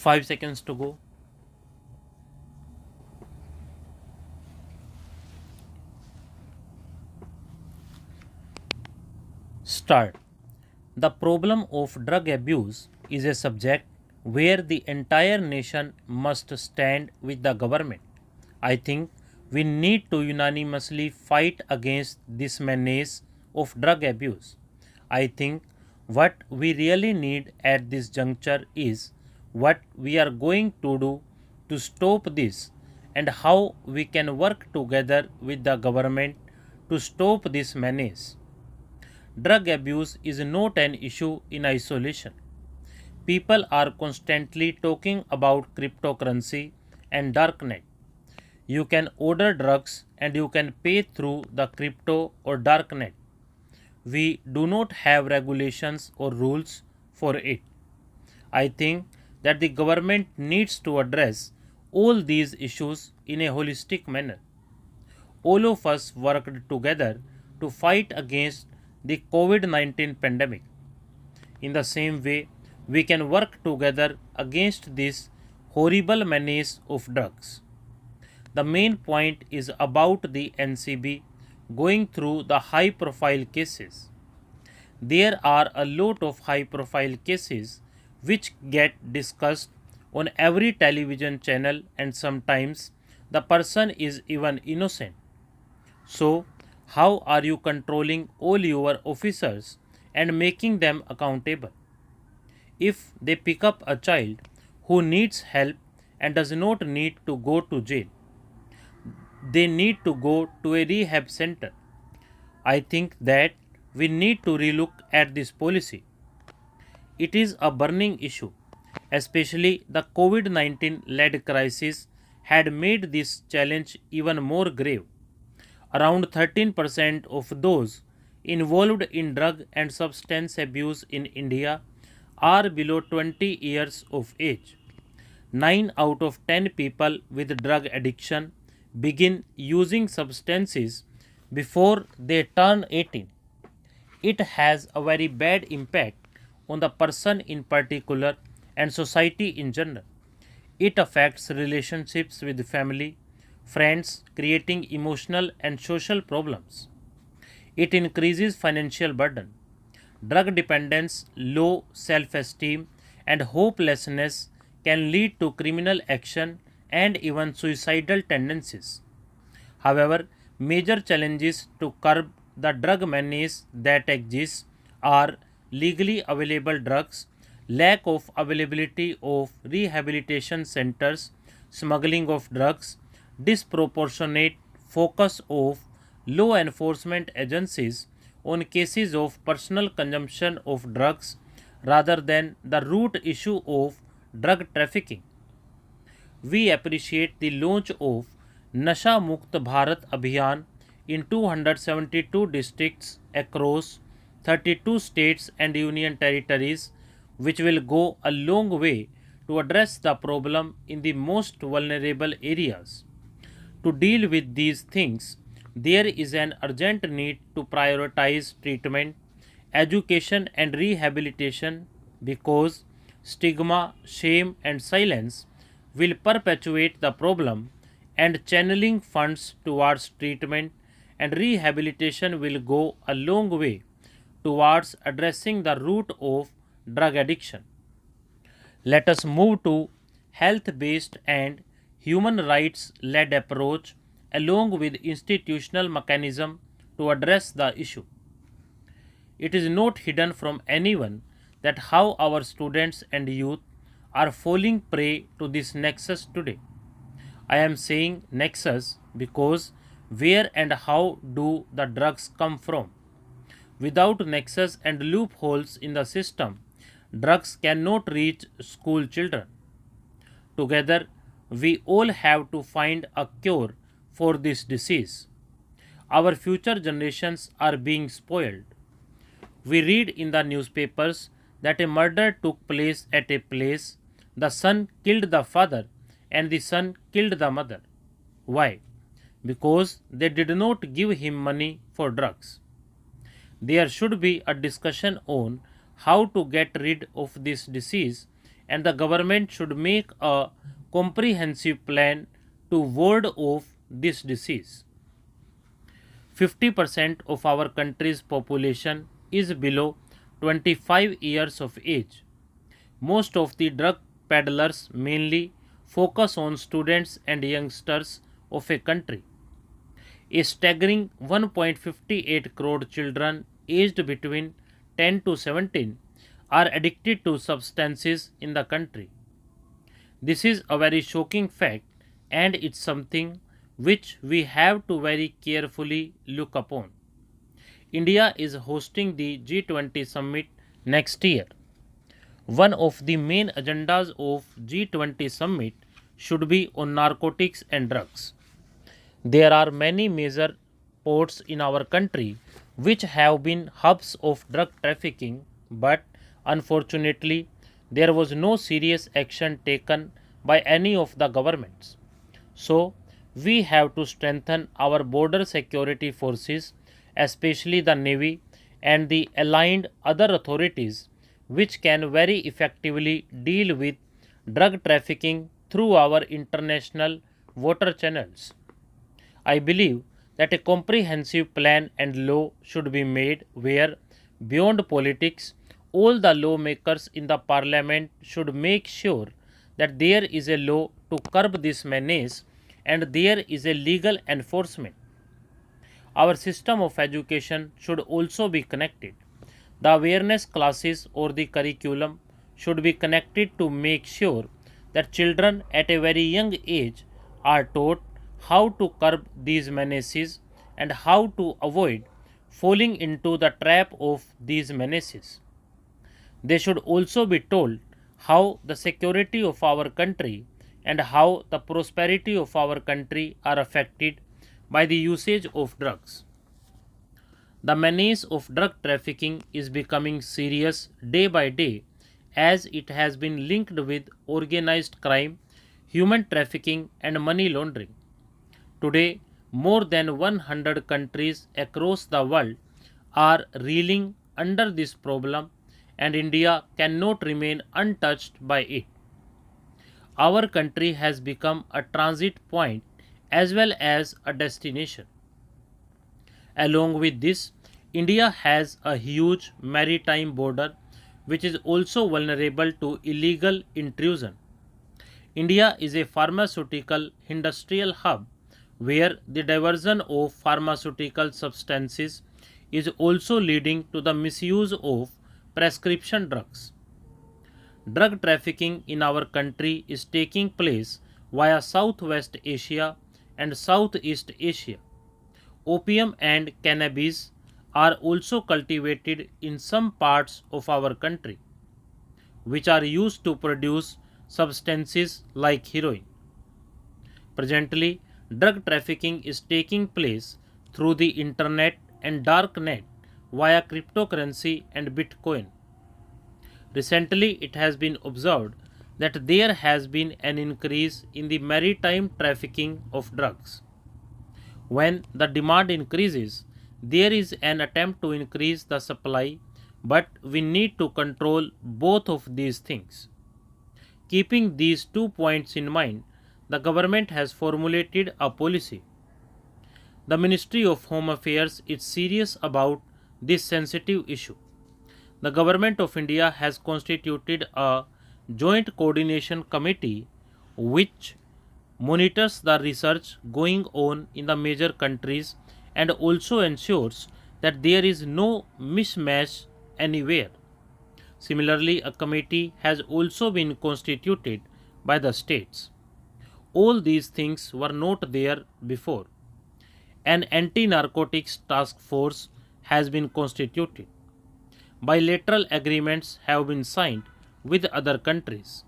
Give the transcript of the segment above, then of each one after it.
5 seconds to go. Start. The problem of drug abuse is a subject where the entire nation must stand with the government. I think we need to unanimously fight against this menace of drug abuse. I think what we really need at this juncture is what we are going to do to stop this and how we can work together with the government to stop this menace. Drug abuse is not an issue in isolation. People are constantly talking about cryptocurrency and darknet. You can order drugs and you can pay through the crypto or darknet. We do not have regulations or rules for it. I think that the government needs to address all these issues in a holistic manner. All of us worked together to fight against the COVID 19 pandemic. In the same way, we can work together against this horrible menace of drugs. The main point is about the NCB going through the high profile cases. There are a lot of high profile cases which get discussed on every television channel, and sometimes the person is even innocent. So, how are you controlling all your officers and making them accountable? If they pick up a child who needs help and does not need to go to jail, they need to go to a rehab center. I think that we need to relook at this policy. It is a burning issue, especially the COVID 19 led crisis had made this challenge even more grave. Around 13% of those involved in drug and substance abuse in India are below 20 years of age. 9 out of 10 people with drug addiction begin using substances before they turn 18. It has a very bad impact on the person in particular and society in general. It affects relationships with family, friends, creating emotional and social problems. It increases financial burden. Drug dependence, low self esteem, and hopelessness can lead to criminal action and even suicidal tendencies. However, major challenges to curb the drug menace that exists are legally available drugs, lack of availability of rehabilitation centers, smuggling of drugs, disproportionate focus of law enforcement agencies on cases of personal consumption of drugs rather than the root issue of drug trafficking. We appreciate the launch of Nasha Mukt Bharat Abhiyan in 272 districts across 32 states and union territories, which will go a long way to address the problem in the most vulnerable areas. To deal with these things, there is an urgent need to prioritize treatment, education, and rehabilitation because stigma, shame, and silence will perpetuate the problem, and channeling funds towards treatment and rehabilitation will go a long way towards addressing the root of drug addiction. Let us move to health based and human rights led approach along with institutional mechanism to address the issue. It is not hidden from anyone that how our students and youth are falling prey to this nexus today. I am saying nexus because where and how do the drugs come from? Without nexus and loopholes in the system, drugs cannot reach school children. Together, we all have to find a cure for this disease. Our future generations are being spoiled. We read in the newspapers that a murder took place at a place, the son killed the father, and the son killed the mother. Why? Because they did not give him money for drugs. There should be a discussion on how to get rid of this disease and the government should make a comprehensive plan to ward off this disease. 50% of our country's population is below 25 years of age. Most of the drug peddlers mainly focus on students and youngsters of a country. A staggering 1.58 crore children aged between 10 to 17 are addicted to substances in the country. This is a very shocking fact, and it's something which we have to very carefully look upon. India is hosting the G20 summit next year. One of the main agendas of G20 summit should be on narcotics and drugs. There are many major ports in our country which have been hubs of drug trafficking, but unfortunately there was no serious action taken by any of the governments. So, we have to strengthen our border security forces, especially the Navy and the aligned other authorities, which can very effectively deal with drug trafficking through our international water channels. I believe that a comprehensive plan and law should be made where, beyond politics, all the lawmakers in the parliament should make sure that there is a law to curb this menace and there is a legal enforcement. Our system of education should also be connected. The awareness classes or the curriculum should be connected to make sure that children at a very young age are taught how to curb these menaces and how to avoid falling into the trap of these menaces. They should also be told how the security of our country and how the prosperity of our country are affected by the usage of drugs. The menace of drug trafficking is becoming serious day by day as it has been linked with organized crime, human trafficking, and money laundering. Today, more than 100 countries across the world are reeling under this problem, and India cannot remain untouched by it. Our country has become a transit point as well as a destination. Along with this, India has a huge maritime border which is also vulnerable to illegal intrusion. India is a pharmaceutical industrial hub where the diversion of pharmaceutical substances is also leading to the misuse of prescription drugs. Drug trafficking in our country is taking place via Southwest Asia and Southeast Asia. Opium and cannabis are also cultivated in some parts of our country, which are used to produce substances like heroin. Presently, drug trafficking is taking place through the internet and dark net via cryptocurrency and Bitcoin. Recently, it has been observed that there has been an increase in the maritime trafficking of drugs. When the demand increases, there is an attempt to increase the supply, but we need to control both of these things. Keeping these 2 points in mind, the government has formulated a policy. The Ministry of Home Affairs is serious about this sensitive issue. The Government of India has constituted a joint coordination committee which monitors the research going on in the major countries and also ensures that there is no mismatch anywhere. Similarly, a committee has also been constituted by the states. All these things were not there before. An anti-narcotics task force has been constituted. Bilateral agreements have been signed with other countries.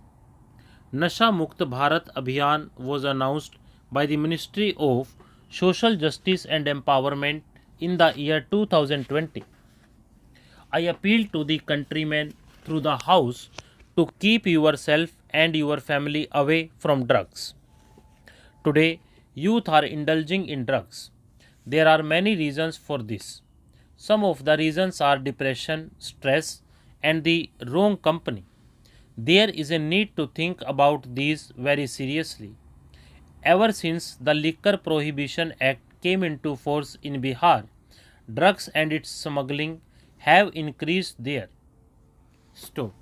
Nasha Mukt Bharat Abhiyan was announced by the Ministry of Social Justice and Empowerment in the year 2020. I appeal to the countrymen through the House to keep yourself and your family away from drugs. Today, youth are indulging in drugs. There are many reasons for this. Some of the reasons are depression, stress, and the wrong company. There is a need to think about these very seriously. Ever since the Liquor Prohibition Act came into force in Bihar, drugs and its smuggling have increased there. Stop.